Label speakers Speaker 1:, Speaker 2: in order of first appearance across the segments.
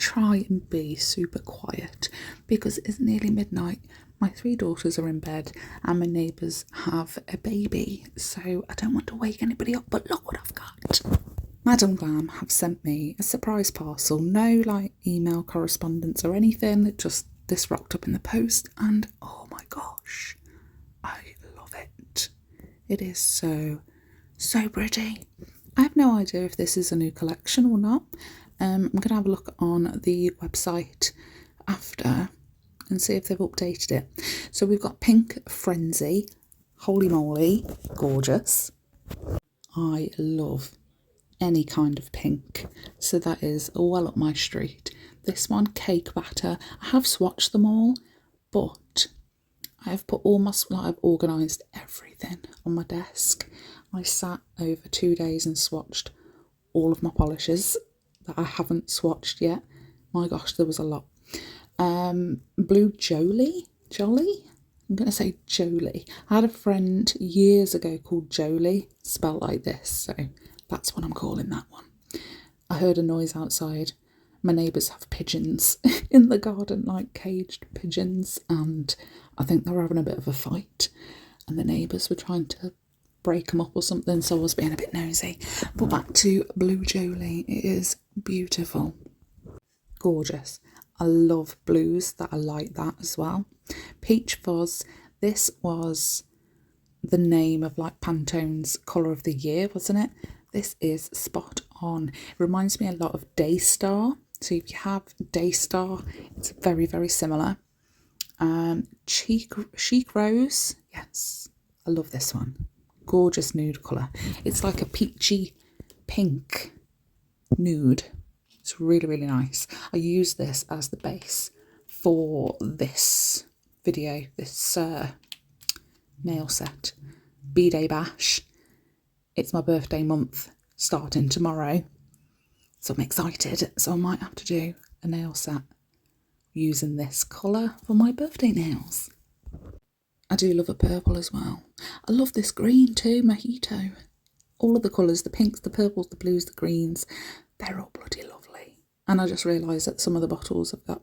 Speaker 1: try and be super quiet because it's nearly midnight. My 3 daughters are in bed and my neighbours have a baby, so I don't want to wake anybody up. But look what I've got. Madame Glam have sent me a surprise parcel. No like email correspondence or anything, just this rocked up in the post, and oh my gosh, I love it. It is so pretty. I have no idea if this is a new collection or not. I'm going to have a look on the website after and see if they've updated it. So we've got Pink Frenzy. Holy moly, gorgeous. I love any kind of pink, so that is well up my street. This one, Cake Batter. I have swatched them all, but I have put I've organised everything on my desk. I sat over 2 days and swatched all of my polishes that I haven't swatched yet. My gosh, there was a lot. Blue Jolie? I'm going to say Jolie. I had a friend years ago called Jolie, spelled like this, so that's what I'm calling that one. I heard a noise outside. My neighbours have pigeons in the garden, like caged pigeons, and I think they were having a bit of a fight, and the neighbours were trying to break them up or something, so I was being a bit nosy. But back to Blue Jolie. It is beautiful. Gorgeous. I love blues that are like that as well. Peach Fuzz. This was the name of like Pantone's colour of the year, wasn't it? This is spot on. It reminds me a lot of Daystar. So if you have Daystar, it's very, very similar. Chic Rose. Yes, I love this one. Gorgeous nude colour. It's like a peachy pink nude. It's really, really nice. I use this as the base for this video, this nail set. B-Day Bash. It's my birthday month starting tomorrow, so I'm excited. So I might have to do a nail set using this colour for my birthday nails. I do love a purple as well. I love this green too, Mojito. All of the colours, the pinks, the purples, the blues, the greens, they're all bloody lovely. And I just realised that some of the bottles have got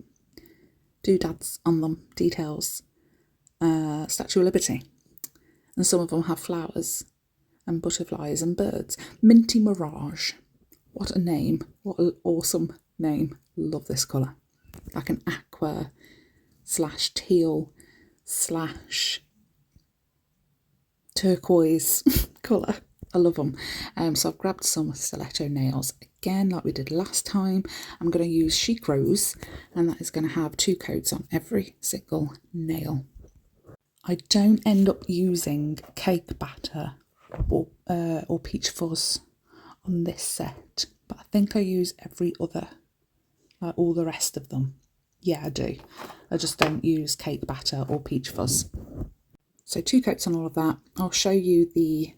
Speaker 1: doodads on them, details, Statue of Liberty. And some of them have flowers and butterflies and birds. Minty Mirage. What a name. What an awesome name. Love this colour. Like an aqua / teal / turquoise colour. I love them. So I've grabbed some stiletto nails. Again, like we did last time, I'm going to use Chic Rose, and that is going to have 2 coats on every single nail. I don't end up using Cake Batter or Peach Fuzz on this set, but I think I use every other, like all the rest of them. Yeah, I do. I just don't use Cake Batter or Peach Fuzz. So 2 coats on all of that. I'll show you the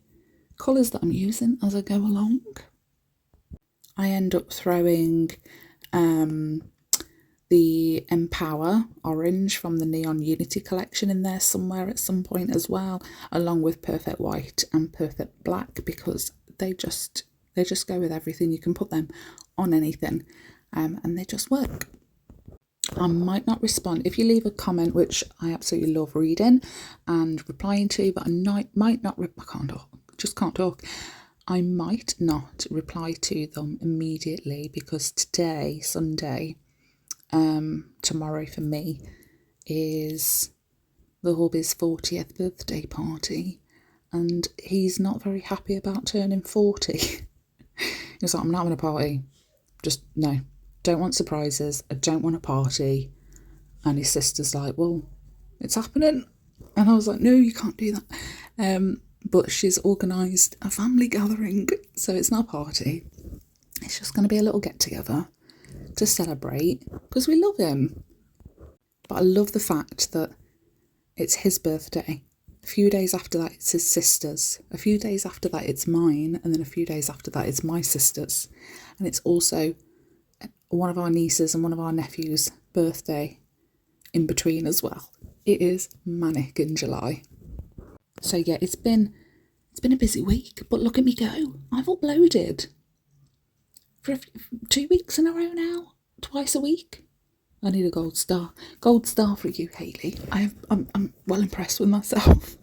Speaker 1: colours that I'm using as I go along. I end up throwing the Empower Orange from the Neon Unity collection in there somewhere at some point as well, along with Perfect White and Perfect Black, because they just go with everything. You can put them on anything, and they just work. I might not respond if you leave a comment, which I absolutely love reading and replying to, but I might not. I can't talk. Just can't talk. I might not reply to them immediately because today, Sunday, tomorrow for me, is the hubby's 40th birthday party, and he's not very happy about turning 40. He's like, I'm not having a party. Just no. Don't want surprises. I don't want a party. And his sister's like, well, it's happening. And I was like, no, you can't do that. But she's organised a family gathering, so it's not a party. It's just going to be a little get-together to celebrate, because we love him. But I love the fact that it's his birthday. A few days after that, it's his sister's. A few days after that, it's mine. And then a few days after that, it's my sister's. And it's also one of our nieces and one of our nephews' birthday in between as well. It is manic in July. So yeah, it's been a busy week, but look at me go. I've uploaded for 2 weeks in a row now. twice a week. I need a gold star. Gold star for you, Hayley. I'm well impressed with myself.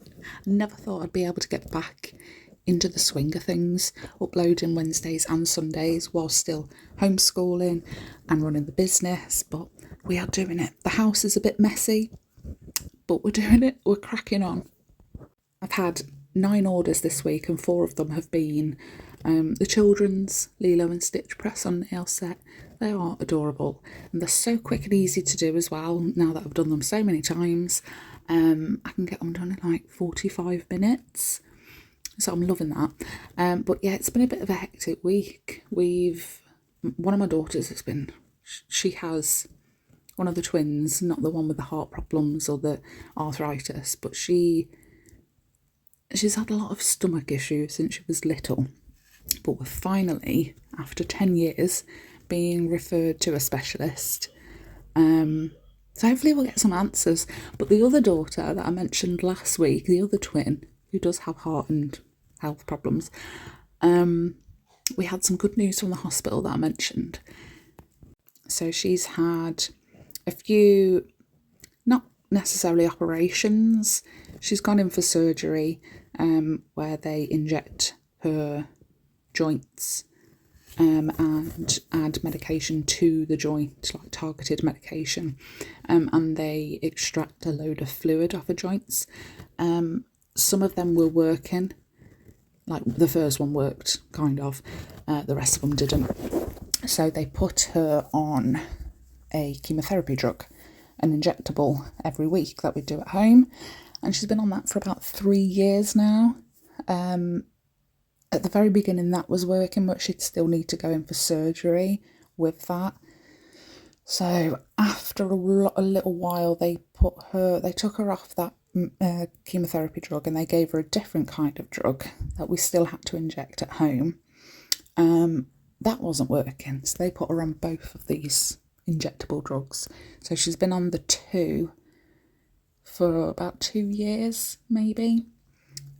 Speaker 1: Never thought I'd be able to get back into the swing of things, uploading Wednesdays and Sundays while still homeschooling and running the business, but we are doing it. The house is a bit messy, but we're doing it. We're cracking on. I've had 9 orders this week and 4 of them have been the children's Lilo and Stitch press-on nail set. They are adorable and they're so quick and easy to do as well. Now that I've done them so many times, I can get them done in like 45 minutes. So I'm loving that. But yeah, it's been a bit of a hectic week. One of my daughters she has one of the twins, not the one with the heart problems or the arthritis, but she's had a lot of stomach issues since she was little. But we're finally, after 10 years, being referred to a specialist. So hopefully we'll get some answers. But the other daughter that I mentioned last week, the other twin, who does have heart and health problems, we had some good news from the hospital that I mentioned. So she's had a few, not necessarily operations, she's gone in for surgery where they inject her joints and add medication to the joint, like targeted medication, and they extract a load of fluid off her joints. Some of them were working, like the first one worked, kind of, the rest of them didn't. So they put her on a chemotherapy drug, an injectable every week that we do at home, and she's been on that for about 3 years now. At the very beginning that was working, but she'd still need to go in for surgery with that. So after a little while they took her off that chemotherapy drug and they gave her a different kind of drug that we still had to inject at home. That wasn't working, so they put her on both of these injectable drugs. So she's been on the 2 for about 2 years maybe.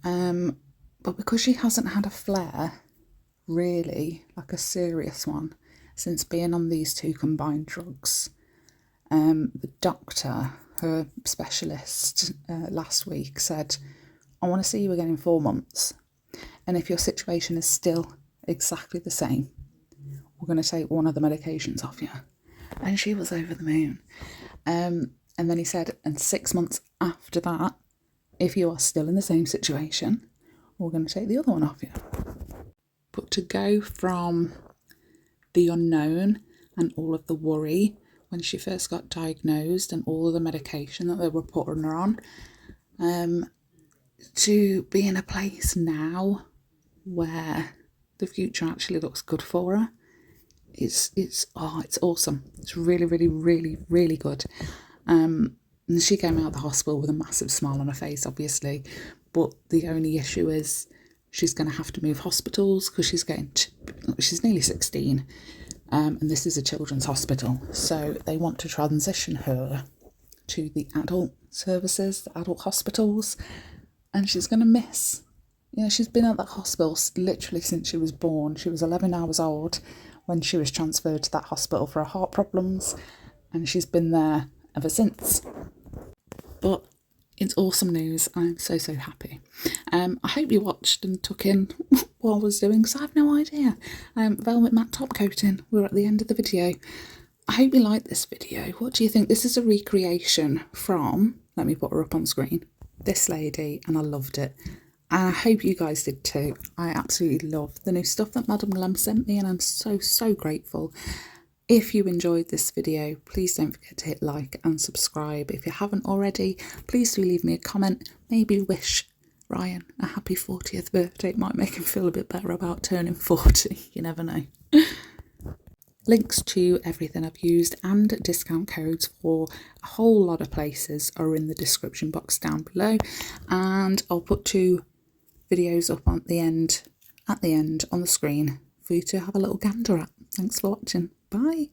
Speaker 1: But because she hasn't had a flare, really, like a serious one, since being on these 2 combined drugs, the doctor, her specialist, last week said, I want to see you again in 4 months. And if your situation is still exactly the same, we're going to take one of the medications off you. And she was over the moon. And then he said, and 6 months after that, if you are still in the same situation, we're going to take the other one off you. But to go from the unknown and all of the worry when she first got diagnosed and all of the medication that they were putting her on, to be in a place now where the future actually looks good for her, it's awesome. It's really, really, really, really good. And she came out of the hospital with a massive smile on her face, obviously, but the only issue is she's going to have to move hospitals because she's nearly 16, and this is a children's hospital, so they want to transition her to the adult services, the adult hospitals, and she's going to miss. She's been at that hospital literally since she was born. She was 11 hours old when she was transferred to that hospital for her heart problems, and she's been there ever since. But it's awesome news. I'm so, so happy. I hope you watched and took in what I was doing, because I have no idea. Velvet matte top coating. We're at the end of the video. I hope you liked this video. What do you think? This is a recreation from, let me put her up on screen, this lady, and I loved it. And I hope you guys did too. I absolutely love the new stuff that MODELONES sent me, and I'm so, so grateful. If you enjoyed this video, please don't forget to hit like and subscribe. If you haven't already, please do leave me a comment. Maybe wish Ryan a happy 40th birthday. It might make him feel a bit better about turning 40. You never know. Links to everything I've used and discount codes for a whole lot of places are in the description box down below. And I'll put 2 videos up at the end on the screen for you to have a little gander at. Thanks for watching. Bye.